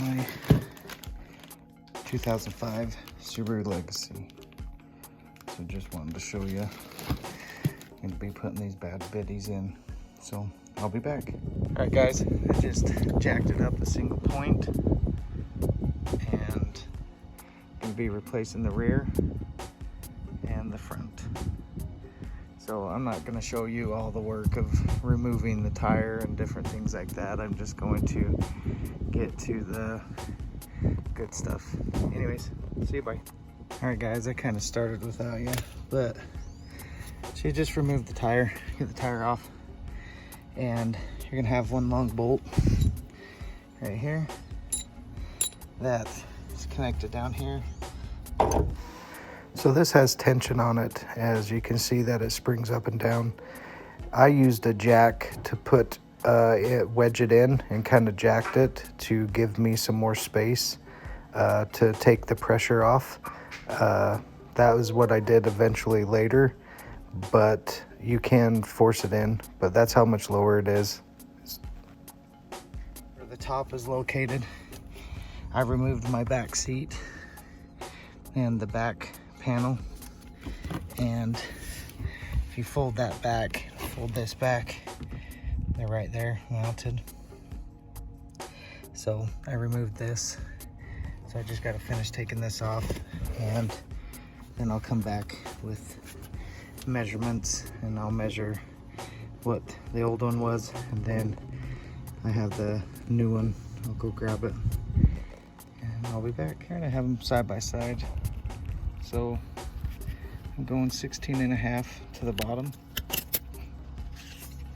my 2005 Subaru Legacy. So just wanted to show you. I'm gonna be putting these bad biddies in. So I'll be back. All right guys, I just jacked it up a single point and gonna be replacing the rear and the front. So I'm not gonna show you all the work of removing the tire and different things like that. I'm just going to get to the good stuff. Anyways, see you, bye. All right guys, I kind of started without you, but she just removed the tire, get the tire off, and you're gonna have one long bolt right here that is connected down here. So this has tension on it, as you can see that it springs up and down. I used a jack to put wedge it in and kind of jacked it to give me some more space to take the pressure off. That was what I did eventually later, but you can force it in, but that's how much lower it is. Where the top is located, I removed my back seat and the back panel, and if you fold that back, fold this back, they're right there mounted. So I removed this, so I just got to finish taking this off, and then I'll come back with measurements and I'll measure what the old one was, and then I have the new one. I'll go grab it and I'll be back here, and I have them side by side. So I'm going 16.5 to the bottom.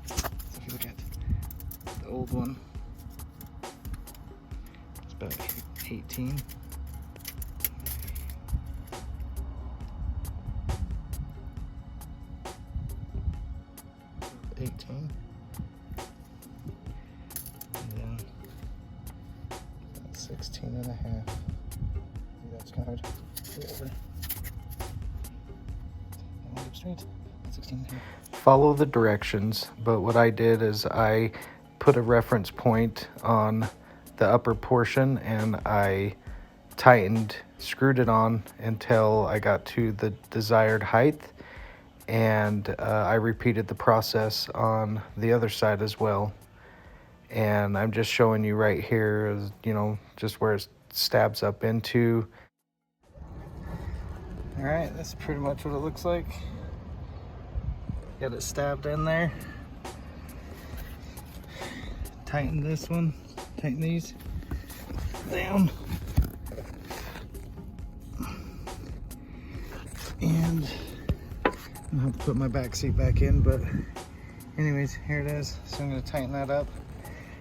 If you look at the old one, it's about 18. And then 16.5. That's kind of over. Straight. 16.5. Follow the directions, but what I did is I put a reference point on the upper portion and I tightened, screwed it on until I got to the desired height, and I repeated the process on the other side as well. And I'm just showing you right here, you know, just where it stabs up into. All right, that's pretty much what it looks like. Got it stabbed in there. Tighten this one, tighten these down. And I'll have to put my back seat back in, but anyways, here it is. So I'm gonna tighten that up.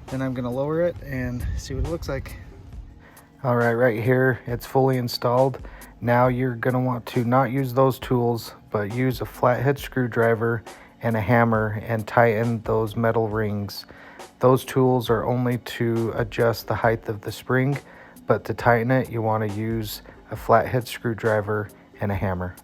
Then I'm gonna lower it and see what it looks like. All right, right here, it's fully installed. Now you're gonna want to not use those tools, but use a flathead screwdriver and a hammer and tighten those metal rings. Those tools are only to adjust the height of the spring, but to tighten it, you wanna use a flathead screwdriver and a hammer.